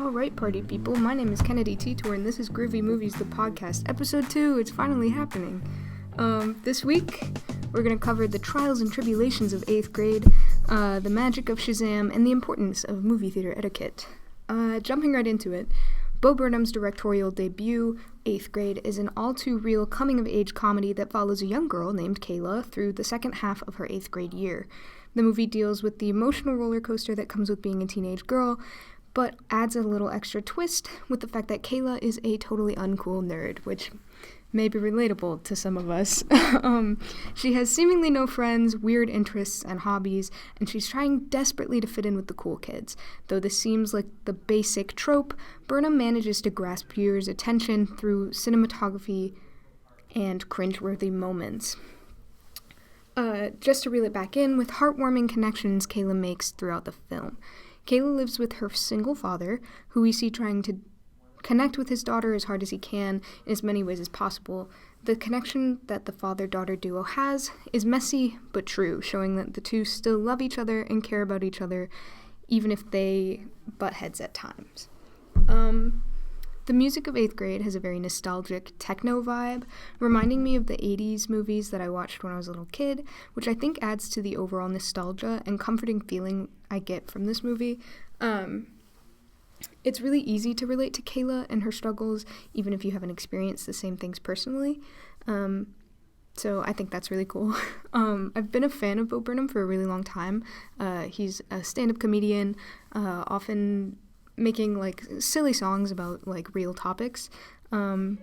Alright, party people, my name is Kennedy Titor, and this is Groovy Movies, the podcast, episode 2, it's finally happening. This week, we're going to cover the trials and tribulations of 8th grade, the magic of Shazam, and the importance of movie theater etiquette. Jumping right into it, Bo Burnham's directorial debut, 8th Grade, is an all-too-real coming-of-age comedy that follows a young girl named Kayla through the second half of her 8th grade year. The movie deals with the emotional roller coaster that comes with being a teenage girl, but adds a little extra twist with the fact that Kayla is a totally uncool nerd, which may be relatable to some of us. She has seemingly no friends, weird interests, and hobbies, and she's trying desperately to fit in with the cool kids. Though this seems like the basic trope, Burnham manages to grasp viewers' attention through cinematography and cringeworthy moments. Just to reel it back in, with heartwarming connections Kayla makes throughout the film. Kayla lives with her single father, who we see trying to connect with his daughter as hard as he can in as many ways as possible. The connection that the father-daughter duo has is messy but true, showing that the two still love each other and care about each other, even if they butt heads at times. The music of 8th Grade has a very nostalgic techno vibe, reminding me of the 80s movies that I watched when I was a little kid, which I think adds to the overall nostalgia and comforting feeling I get from this movie. It's really easy to relate to Kayla and her struggles, even if you haven't experienced the same things personally. So I think that's really cool. I've been a fan of Bo Burnham for a really long time. He's a stand-up comedian, often making like silly songs about like real topics. And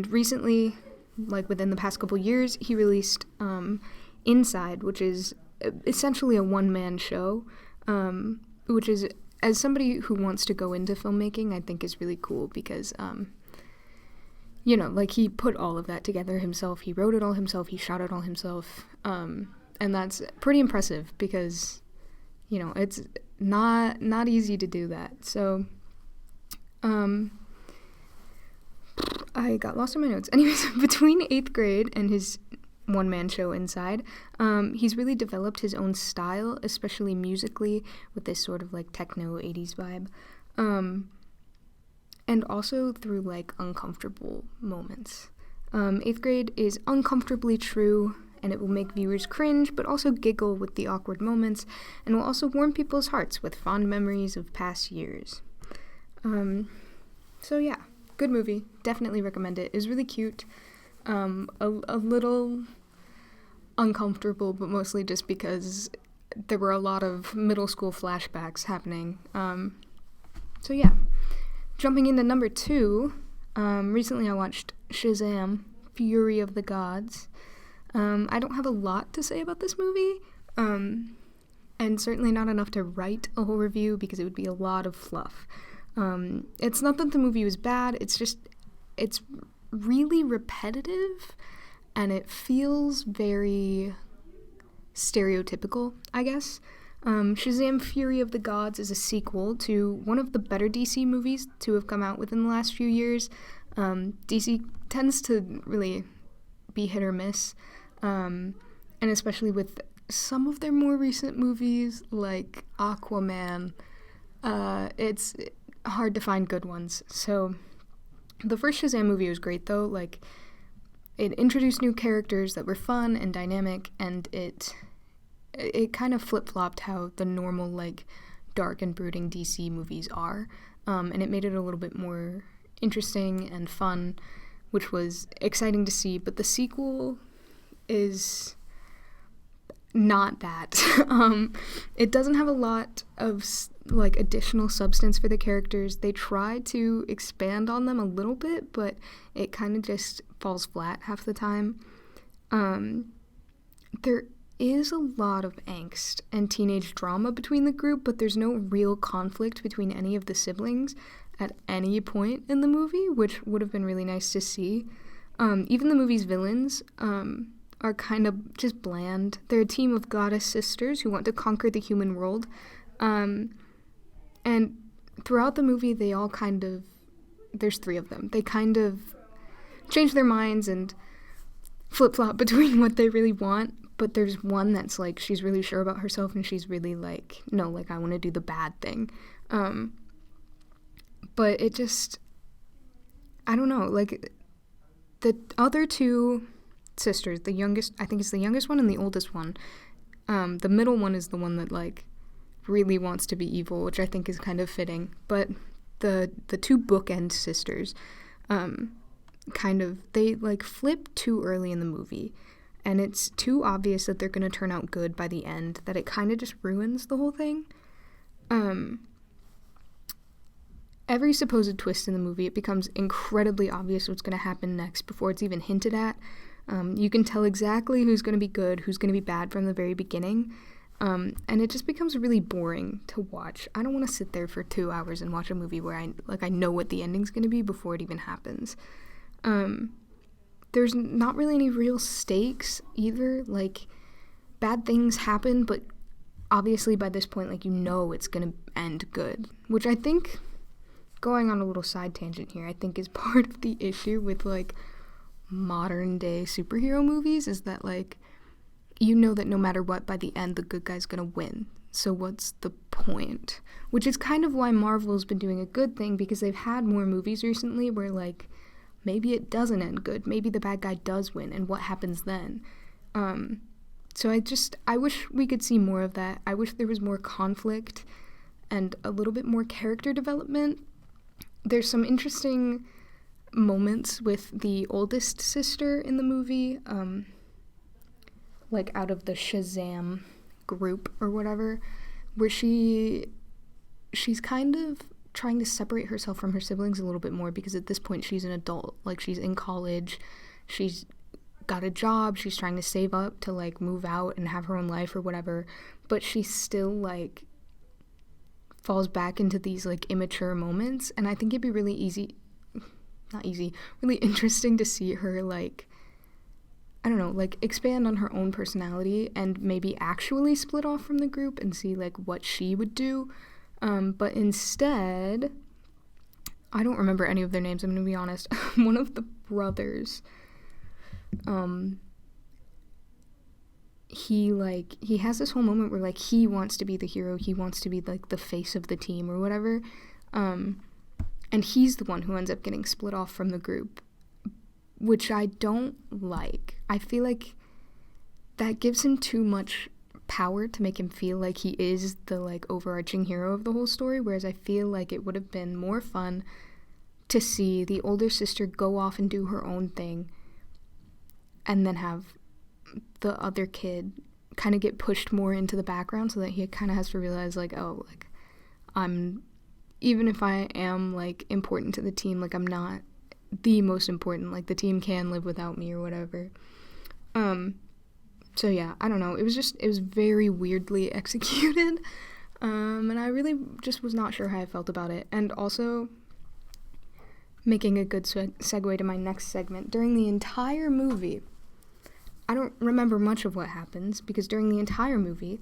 recently, like within the past couple years, he released Inside, which is essentially a one-man show, which is, as somebody who wants to go into filmmaking, I think is really cool because, like he put all of that together himself. He wrote it all himself. He shot it all himself. And that's pretty impressive because, it's not easy to do that. So, I got lost in my notes. Anyways, between 8th Grade and his one-man show Inside, he's really developed his own style, especially musically, with this sort of like techno 80s vibe, and also through like uncomfortable moments. 8th Grade is uncomfortably true, and it will make viewers cringe, but also giggle with the awkward moments, and will also warm people's hearts with fond memories of past years. So yeah, good movie, definitely recommend it. It was really cute. A little uncomfortable, but mostly just because there were a lot of middle school flashbacks happening. So yeah, jumping into number 2, recently I watched Shazam, Fury of the Gods. I don't have a lot to say about this movie, and certainly not enough to write a whole review because it would be a lot of fluff. It's not that the movie was bad, it's really repetitive, and it feels very stereotypical, I guess. Shazam! Fury of the Gods is a sequel to one of the better DC movies to have come out within the last few years. DC tends to really be hit or miss, and especially with some of their more recent movies, like Aquaman, it's hard to find good ones. So the first Shazam movie was great, though. Like, it introduced new characters that were fun and dynamic, and it kind of flip-flopped how the normal, like, dark and brooding DC movies are, and it made it a little bit more interesting and fun, which was exciting to see. But the sequel is not that. It doesn't have a lot of like additional substance for the characters. They try to expand on them a little bit, but it kind of just falls flat half the time. There is a lot of angst and teenage drama between the group, but there's no real conflict between any of the siblings at any point in the movie, which would have been really nice to see. Even the movie's villains are kind of just bland. They're a team of goddess sisters who want to conquer the human world. And throughout the movie, they all there's 3 of them. They kind of change their minds and flip-flop between what they really want, but there's one that's like, she's really sure about herself, and she's really like, no, like, I want to do the bad thing. But it just, I don't know, like, the other two sisters, the youngest, I think it's the youngest one and the oldest one, the middle one is the one that, like, really wants to be evil, which I think is kind of fitting, but the two bookend sisters, they, like, flip too early in the movie, and it's too obvious that they're gonna turn out good by the end, that it kind of just ruins the whole thing. Every supposed twist in the movie, it becomes incredibly obvious what's going to happen next before it's even hinted at. You can tell exactly who's going to be good, who's going to be bad from the very beginning, and it just becomes really boring to watch. I don't want to sit there for 2 hours and watch a movie where I know what the ending's going to be before it even happens. There's not really any real stakes either. Like, bad things happen, but obviously by this point, like, you know it's going to end good, which I think, going on a little side tangent here, I think is part of the issue with, like, modern day superhero movies, is that, like, you know that no matter what, by the end, the good guy's gonna win. So what's the point? Which is kind of why Marvel's been doing a good thing, because they've had more movies recently where, like, maybe it doesn't end good. Maybe the bad guy does win, and what happens then? So I wish we could see more of that. I wish there was more conflict and a little bit more character development. There's some interesting moments with the oldest sister in the movie, like out of the Shazam group or whatever, where she's kind of trying to separate herself from her siblings a little bit more, because at this point she's an adult. Like, she's in college, she's got a job, she's trying to save up to, like, move out and have her own life or whatever, but she still, like, falls back into these, like, immature moments, and I think it'd be really really interesting to see her, like, I don't know, like, expand on her own personality and maybe actually split off from the group and see, like, what she would do, but instead, I don't remember any of their names, I'm gonna be honest. One of the brothers, he has this whole moment where, like, he wants to be the hero, he wants to be, like, the face of the team or whatever, and he's the one who ends up getting split off from the group, which I don't like. I feel like that gives him too much power to make him feel like he is the, like, overarching hero of the whole story, whereas I feel like it would have been more fun to see the older sister go off and do her own thing, and then have the other kid kind of get pushed more into the background, so that he kind of has to realize, like, oh, like, even if I am, like, important to the team, like, I'm not the most important, like, the team can live without me or whatever. So yeah, I don't know, it was very weirdly executed, and I really just was not sure how I felt about it. And also, making a good segue to my next segment, during the entire movie, I don't remember much of what happens, because during the entire movie,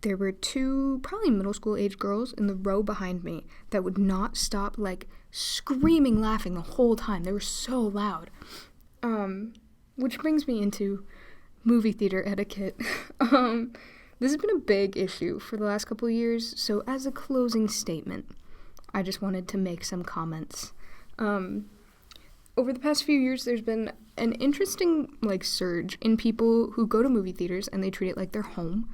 there were two probably middle school age girls in the row behind me that would not stop, like, screaming, laughing the whole time. They were so loud. Which brings me into movie theater etiquette. This has been a big issue for the last couple of years, so as a closing statement, I just wanted to make some comments. Over the past few years, there's been an interesting, like, surge in people who go to movie theaters and they treat it like their home.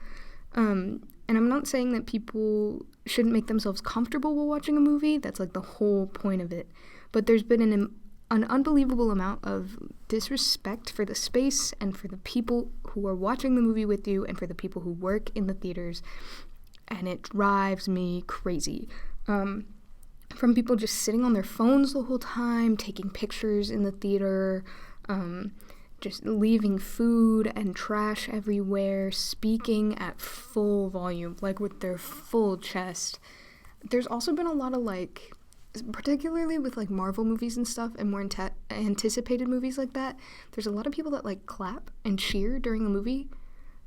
And I'm not saying that people shouldn't make themselves comfortable while watching a movie. That's, like, the whole point of it. But there's been an unbelievable amount of disrespect for the space and for the people who are watching the movie with you and for the people who work in the theaters. And it drives me crazy. From people just sitting on their phones the whole time, taking pictures in the theater, just leaving food and trash everywhere, speaking at full volume, like, with their full chest. There's also been a lot of, like, particularly with, like, Marvel movies and stuff, and more anticipated movies like that, there's a lot of people that, like, clap and cheer during the movie,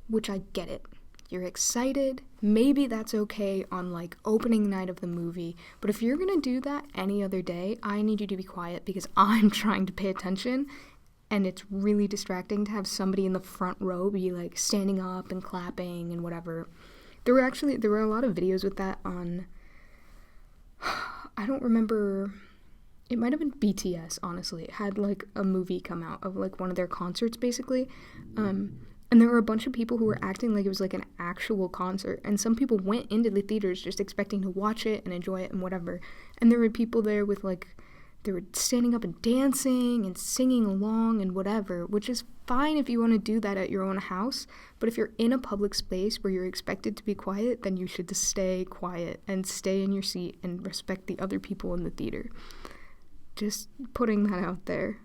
which I get it. You're excited, maybe that's okay on, like, opening night of the movie, but if you're gonna do that any other day, I need you to be quiet, because I'm trying to pay attention, and it's really distracting to have somebody in the front row be, like, standing up and clapping and whatever. There were a lot of videos with that on, I don't remember, it might have been BTS, honestly. It had, like, a movie come out of, like, one of their concerts, basically. And there were a bunch of people who were acting like it was, like, an actual concert. And some people went into the theaters just expecting to watch it and enjoy it and whatever. And there were people there with, like, they were standing up and dancing and singing along and whatever, which is fine if you want to do that at your own house. But if you're in a public space where you're expected to be quiet, then you should just stay quiet and stay in your seat and respect the other people in the theater. Just putting that out there.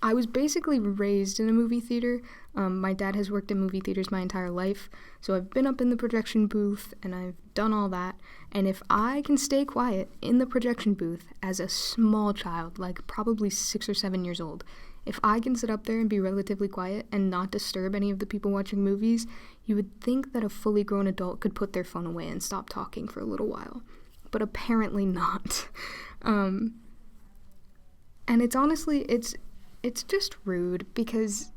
I was basically raised in a movie theater. My dad has worked in movie theaters my entire life, so I've been up in the projection booth and I've done all that. And if I can stay quiet in the projection booth as a small child, like probably 6 or 7 years old, if I can sit up there and be relatively quiet and not disturb any of the people watching movies, you would think that a fully grown adult could put their phone away and stop talking for a little while. But apparently not. And it's honestly, it's just rude because,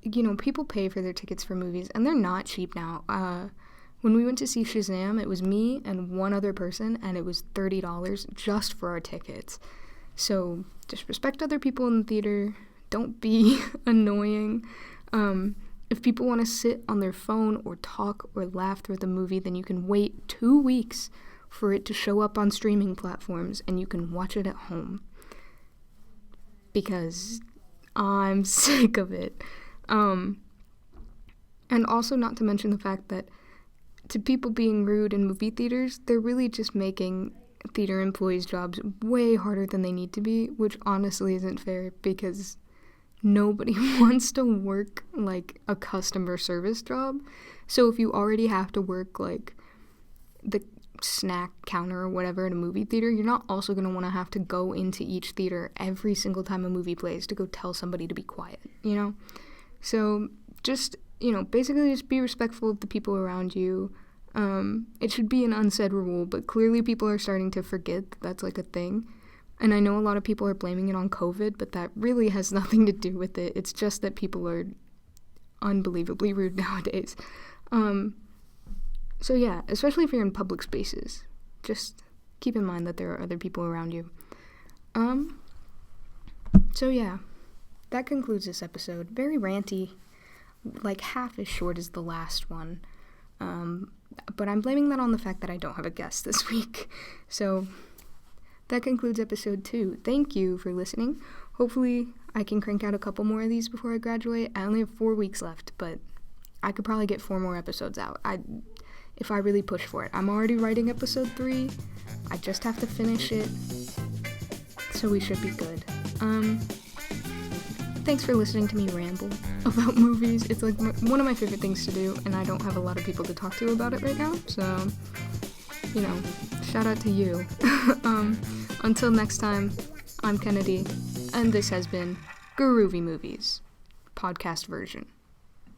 you know, people pay for their tickets for movies, and they're not cheap now. When we went to see Shazam, it was me and one other person, and it was $30 just for our tickets. So just respect other people in the theater. Don't be annoying. If people want to sit on their phone or talk or laugh through the movie, then you can wait 2 weeks for it to show up on streaming platforms, and you can watch it at home. Because I'm sick of it. And also not to mention the fact that to people being rude in movie theaters, they're really just making theater employees' jobs way harder than they need to be, which honestly isn't fair because nobody wants to work like a customer service job. So if you already have to work like the snack counter or whatever in a movie theater, you're not also going to want to have to go into each theater every single time a movie plays to go tell somebody to be quiet, you know? So just, you know, basically just be respectful of the people around you. It should be an unsaid rule, but clearly people are starting to forget that that's like a thing. And I know a lot of people are blaming it on COVID, but that really has nothing to do with it. It's just that people are unbelievably rude nowadays. So yeah, especially if you're in public spaces, just keep in mind that there are other people around you. So yeah, that concludes this episode. Very ranty, like half as short as the last one. But I'm blaming that on the fact that I don't have a guest this week. So that concludes episode 2. Thank you for listening. Hopefully I can crank out a couple more of these before I graduate. I only have 4 weeks left, but I could probably get 4 more episodes out. If I really push for it. I'm already writing episode 3. I just have to finish it. So we should be good. Thanks for listening to me ramble about movies. It's like one of my favorite things to do, and I don't have a lot of people to talk to about it right now. So, you know, shout out to you. Until next time, I'm Kennedy, and this has been Groovy Movies, podcast version.